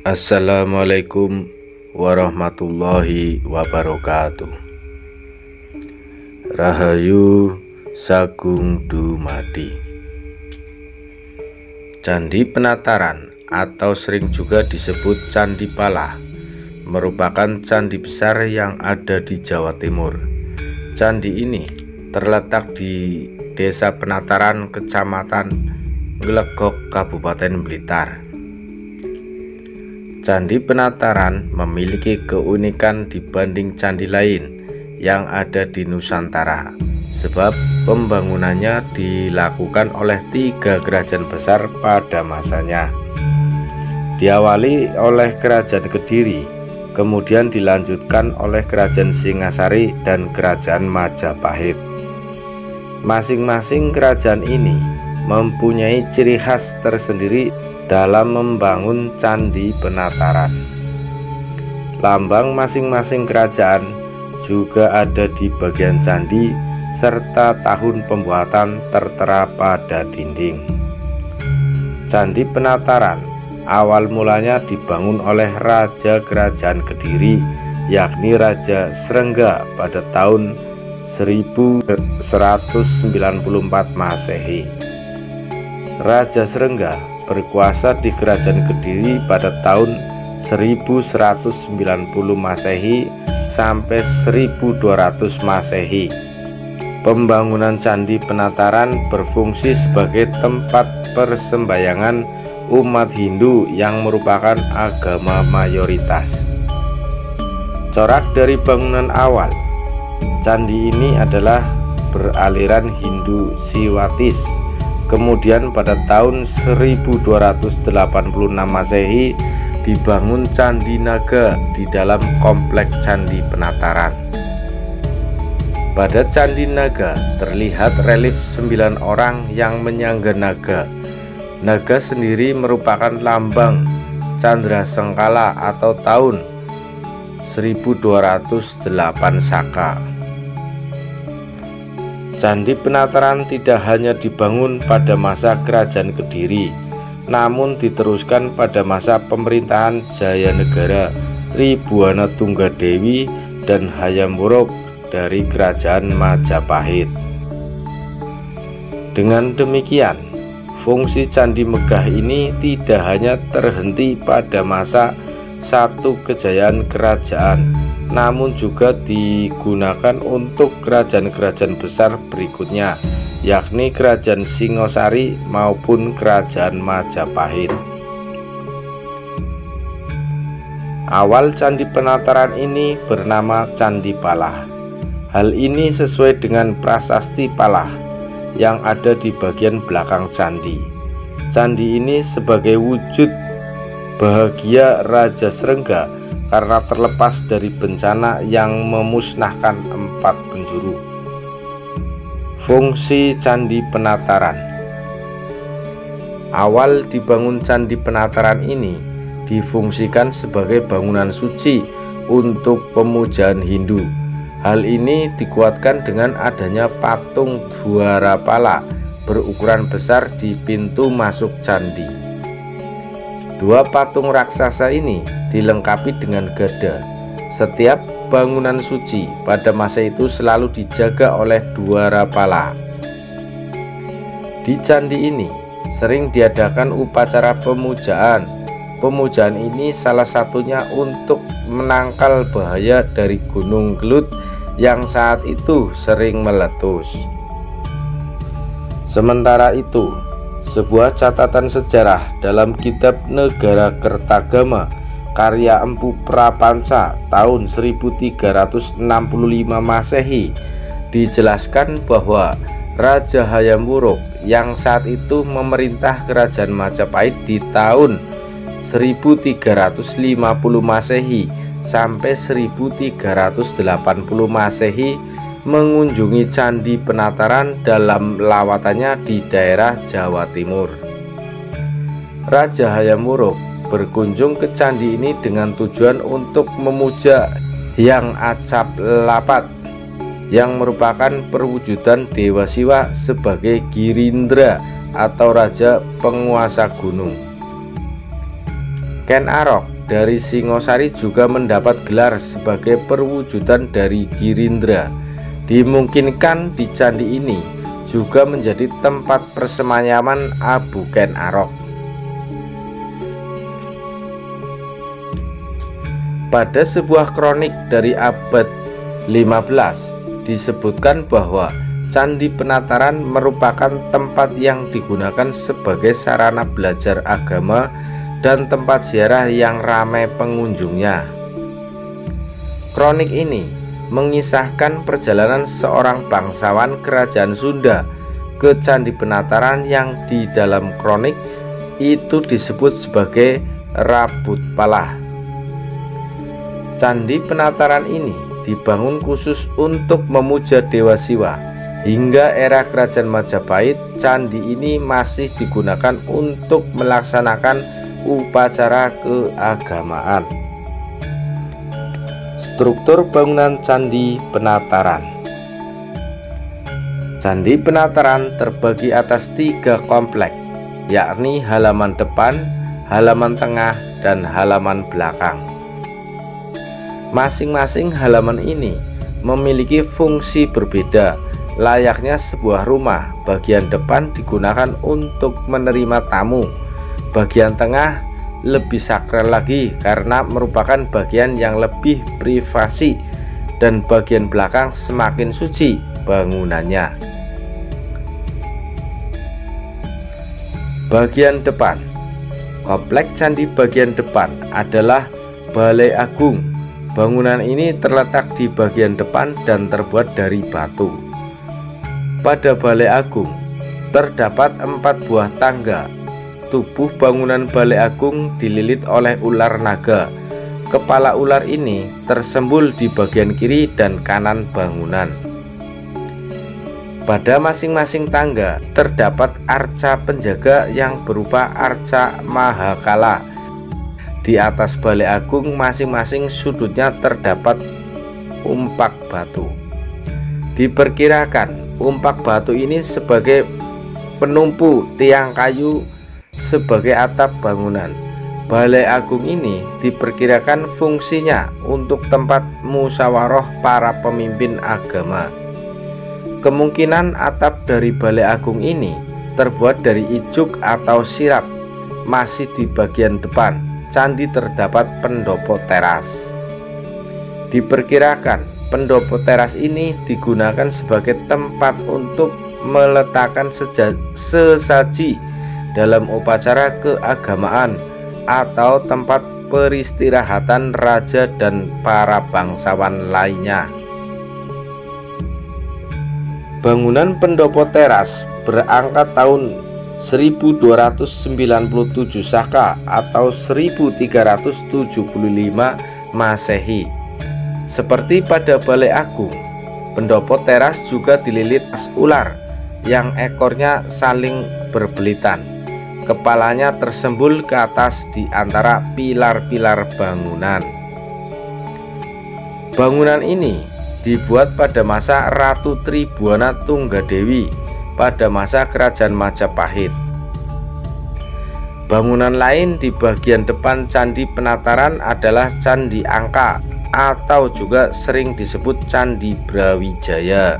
Assalamualaikum warahmatullahi wabarakatuh. Rahayu Sagung Dumadi. Candi Penataran atau sering juga disebut Candi Pala merupakan candi besar yang ada di Jawa Timur. Candi ini terletak di Desa Penataran, Kecamatan Glegok, Kabupaten Blitar. Candi Penataran memiliki keunikan dibanding candi lain yang ada di Nusantara, sebab pembangunannya dilakukan oleh 3 kerajaan besar pada masanya. Diawali oleh Kerajaan Kediri, kemudian dilanjutkan oleh Kerajaan Singasari dan Kerajaan Majapahit. Masing-masing kerajaan ini mempunyai ciri khas tersendiri dalam membangun Candi Penataran. Lambang masing-masing kerajaan juga ada di bagian candi serta tahun pembuatan tertera pada dinding. Candi Penataran awal mulanya dibangun oleh Raja Kerajaan Kediri, yakni Raja Srengga pada tahun 1194 Masehi. Raja Srengga berkuasa di Kerajaan Kediri pada tahun 1190 Masehi sampai 1200 Masehi. Pembangunan Candi Penataran berfungsi sebagai tempat persembahyangan umat Hindu yang merupakan agama mayoritas. Corak dari bangunan awal candi ini adalah beraliran Hindu Siwatis. Kemudian pada tahun 1286 Masehi dibangun Candi Naga di dalam komplek Candi Penataran. Pada Candi Naga terlihat relief 9 orang yang menyangga naga. Naga sendiri merupakan lambang Candra Sengkala atau tahun 1208 Saka. Candi Penataran tidak hanya dibangun pada masa Kerajaan Kediri, namun diteruskan pada masa pemerintahan Jayanegara Tribhuwana Tunggadewi dan Hayam Wuruk dari Kerajaan Majapahit. Dengan demikian, fungsi Candi Megah ini tidak hanya terhenti pada masa satu kejayaan kerajaan, namun juga digunakan untuk kerajaan-kerajaan besar berikutnya, yakni Kerajaan Singosari maupun Kerajaan Majapahit. Awal Candi Penataran ini bernama Candi Pala. Hal ini sesuai dengan prasasti Pala yang ada di bagian belakang candi. Candi ini sebagai wujud bahagia Raja Srengga karena terlepas dari bencana yang memusnahkan 4 penjuru. Fungsi Candi Penataran. Awal dibangun Candi Penataran ini difungsikan sebagai bangunan suci untuk pemujaan Hindu. Hal ini dikuatkan dengan adanya patung Dwarapala berukuran besar di pintu masuk candi. 2 patung raksasa ini dilengkapi dengan gada. Setiap bangunan suci pada masa itu selalu dijaga oleh Dwarapala. Di candi ini sering diadakan upacara pemujaan. Pemujaan ini salah satunya untuk menangkal bahaya dari Gunung Gelut yang saat itu sering meletus. Sementara itu, sebuah catatan sejarah dalam kitab Negara Kertagama karya Empu Prapanca tahun 1365 Masehi dijelaskan bahwa Raja Hayam Wuruk yang saat itu memerintah Kerajaan Majapahit di tahun 1350 Masehi sampai 1380 Masehi mengunjungi Candi Penataran dalam lawatannya di daerah Jawa Timur. Raja Hayam Wuruk berkunjung ke candi ini dengan tujuan untuk memuja Hyang Acap Lapat yang merupakan perwujudan Dewa Siwa sebagai Girindra atau raja penguasa gunung. Ken Arok dari Singosari juga mendapat gelar sebagai perwujudan dari Girindra. Dimungkinkan di candi ini juga menjadi tempat persemayaman Abu Ken Arok. Pada sebuah kronik dari abad 15 disebutkan bahwa Candi Penataran merupakan tempat yang digunakan sebagai sarana belajar agama dan tempat ziarah yang ramai pengunjungnya. Kronik ini mengisahkan perjalanan seorang bangsawan kerajaan Sunda ke Candi Penataran yang di dalam kronik itu disebut sebagai Rabut Palah. Candi Penataran ini dibangun khusus untuk memuja Dewa Siwa. Hingga era Kerajaan Majapahit, candi ini masih digunakan untuk melaksanakan upacara keagamaan. Struktur bangunan Candi Penataran. Candi Penataran terbagi atas 3 komplek, yakni halaman depan, halaman tengah, dan halaman belakang. Masing-masing halaman ini memiliki fungsi berbeda. Layaknya sebuah rumah, bagian depan digunakan untuk menerima tamu, bagian tengah lebih sakral lagi karena merupakan bagian yang lebih privasi, dan bagian belakang semakin suci bangunannya. Bagian depan. Komplek candi bagian depan adalah Balai Agung. Bangunan ini terletak di bagian depan dan terbuat dari batu. Pada Balai Agung terdapat 4 buah tangga. Tubuh bangunan Balai Agung dililit oleh ular naga. Kepala ular ini tersembul di bagian kiri dan kanan bangunan. Pada masing-masing tangga terdapat arca penjaga yang berupa arca Mahakala. Di atas Balai Agung masing-masing sudutnya terdapat umpak batu. Diperkirakan umpak batu ini sebagai penumpu tiang kayu sebagai atap bangunan. Balai Agung ini diperkirakan fungsinya untuk tempat musyawarah para pemimpin agama. Kemungkinan atap dari Balai Agung ini terbuat dari ijuk atau sirap. Masih di bagian depan candi terdapat pendopo teras. Diperkirakan pendopo teras ini digunakan sebagai tempat untuk meletakkan sesaji dalam upacara keagamaan atau tempat peristirahatan raja dan para bangsawan lainnya. Bangunan pendopo teras berangkat tahun 1297 Saka atau 1375 Masehi. Seperti pada Balai Agung, pendopo teras juga dililit ular yang ekornya saling berbelitan. Kepalanya tersembul ke atas di antara pilar-pilar bangunan. Bangunan ini dibuat pada masa Ratu Tribhuwana Tunggadewi pada masa Kerajaan Majapahit. Bangunan lain di bagian depan Candi Penataran adalah Candi Angka atau juga sering disebut Candi Brawijaya.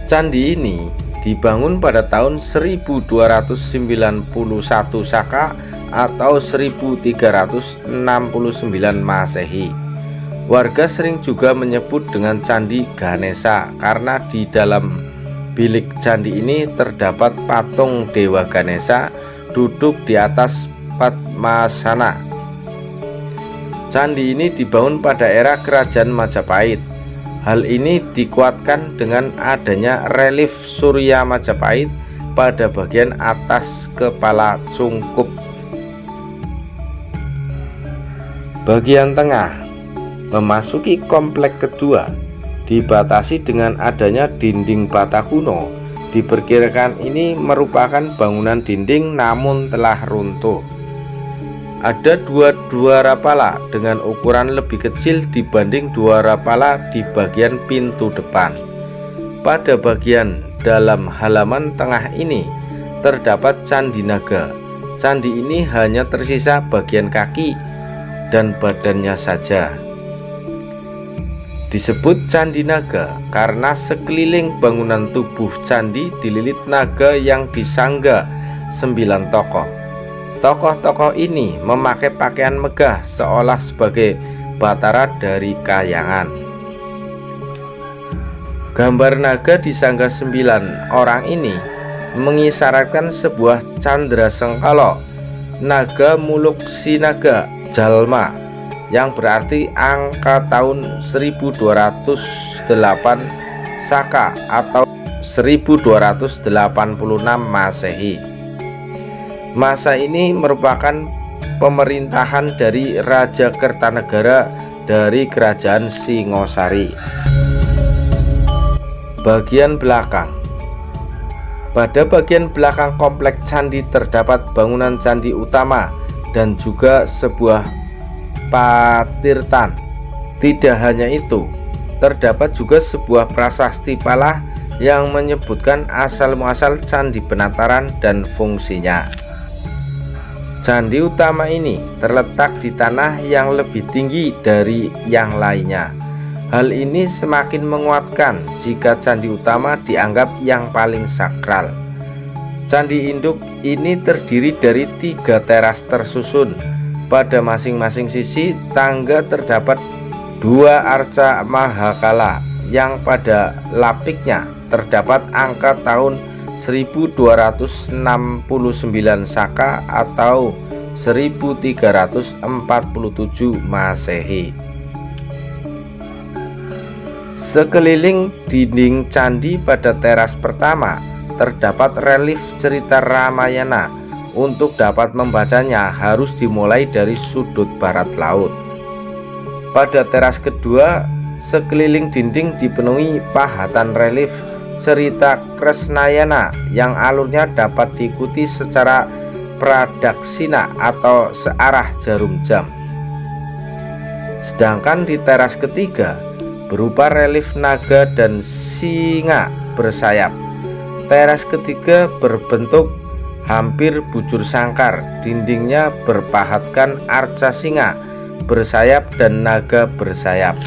Candi ini dibangun pada tahun 1291 Saka atau 1369 Masehi. Warga sering juga menyebut dengan Candi Ganesha karena di dalam bilik candi ini terdapat patung Dewa Ganesha duduk di atas Padmasana. Candi ini dibangun pada era Kerajaan Majapahit. Hal ini dikuatkan dengan adanya relief Surya Majapahit pada bagian atas kepala cungkup. Bagian tengah memasuki komplek kedua dibatasi dengan adanya dinding bata kuno. Diperkirakan ini merupakan bangunan dinding namun telah runtuh. Ada dua rapala dengan ukuran lebih kecil dibanding 2 rapala di bagian pintu depan. Pada bagian dalam halaman tengah ini terdapat Candi Naga. candi ini hanya tersisa bagian kaki dan badannya saja. Disebut Candi Naga karena sekeliling bangunan tubuh candi dililit naga yang disangga 9 tokoh. Tokoh-tokoh ini memakai pakaian megah seolah sebagai batara dari kahyangan. Gambar naga disangga 9 orang ini mengisyaratkan sebuah candra sengkala naga muluk sinaga jalma, yang berarti angka tahun 1208 Saka atau 1286 Masehi. Masa ini merupakan pemerintahan dari Raja Kertanegara dari Kerajaan Singosari. Bagian belakang. Pada bagian belakang komplek candi terdapat bangunan candi utama dan juga sebuah patirtan. Tidak hanya itu, terdapat juga sebuah prasasti Palah yang menyebutkan asal-muasal Candi Penataran dan fungsinya. Candi utama ini terletak di tanah yang lebih tinggi dari yang lainnya. Hal ini semakin menguatkan jika candi utama dianggap yang paling sakral. Candi induk ini terdiri dari 3 teras tersusun. Pada masing-masing sisi tangga terdapat 2 arca mahakala yang pada lapiknya terdapat angka tahun 1269 Saka atau 1347 Masehi. Sekeliling dinding candi pada teras pertama terdapat relief cerita Ramayana. Untuk dapat membacanya harus dimulai dari sudut barat laut. Pada teras kedua, sekeliling dinding dipenuhi pahatan relief cerita Kresnayana yang alurnya dapat diikuti secara pradaksina atau searah jarum jam. Sedangkan di teras ketiga berupa relief naga dan singa bersayap. Teras ketiga berbentuk hampir bujur sangkar, dindingnya berpahatkan arca singa bersayap dan naga bersayap.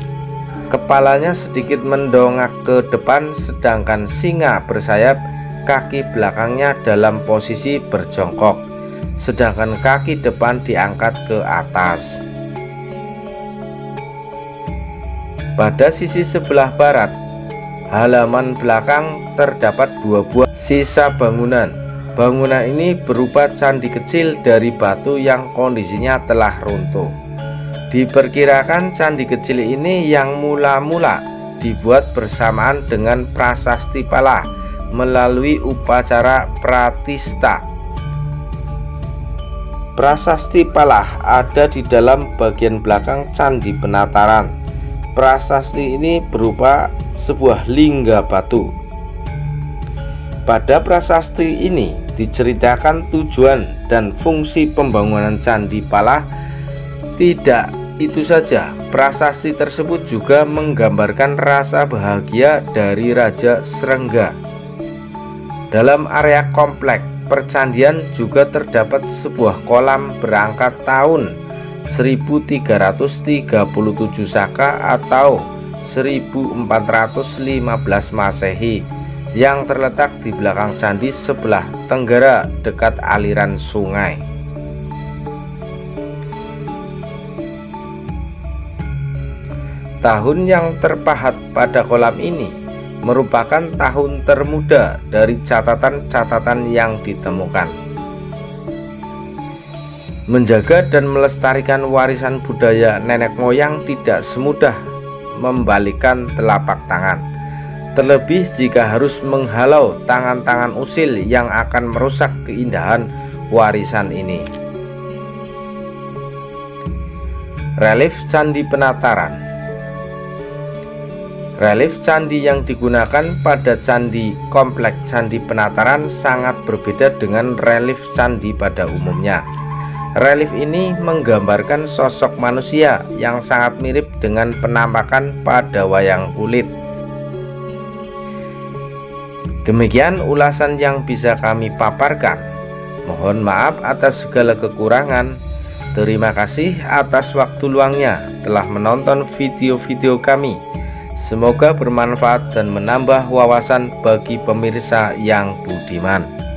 Kepalanya sedikit mendongak ke depan, sedangkan singa bersayap kaki belakangnya dalam posisi berjongkok, sedangkan kaki depan diangkat ke atas. Pada sisi sebelah barat halaman belakang terdapat 2 buah sisa bangunan. Bangunan ini berupa candi kecil dari batu yang kondisinya telah runtuh. Diperkirakan candi kecil ini yang mula-mula dibuat bersamaan dengan prasasti Palah melalui upacara pratista. Prasasti Palah ada di dalam bagian belakang Candi Penataran. Prasasti ini berupa sebuah lingga batu. Pada prasasti ini diceritakan tujuan dan fungsi pembangunan Candi Palah. Tidak itu saja, prasasti tersebut juga menggambarkan rasa bahagia dari Raja Srengga. Dalam area komplek percandian juga terdapat sebuah kolam berangkat tahun 1337 Saka atau 1415 Masehi yang terletak di belakang candi sebelah tenggara dekat aliran sungai. Tahun yang terpahat pada kolam ini merupakan tahun termuda dari catatan-catatan yang ditemukan. Menjaga dan melestarikan warisan budaya nenek moyang tidak semudah membalikkan telapak tangan. Terlebih jika harus menghalau tangan-tangan usil yang akan merusak keindahan warisan ini. Relief Candi Penataran. Relief candi yang digunakan pada candi komplek Candi Penataran sangat berbeda dengan relief candi pada umumnya. Relief ini menggambarkan sosok manusia yang sangat mirip dengan penampakan pada wayang kulit. Demikian ulasan yang bisa kami paparkan. Mohon maaf atas segala kekurangan. Terima kasih atas waktu luangnya telah menonton video-video kami. Semoga bermanfaat dan menambah wawasan bagi pemirsa yang budiman.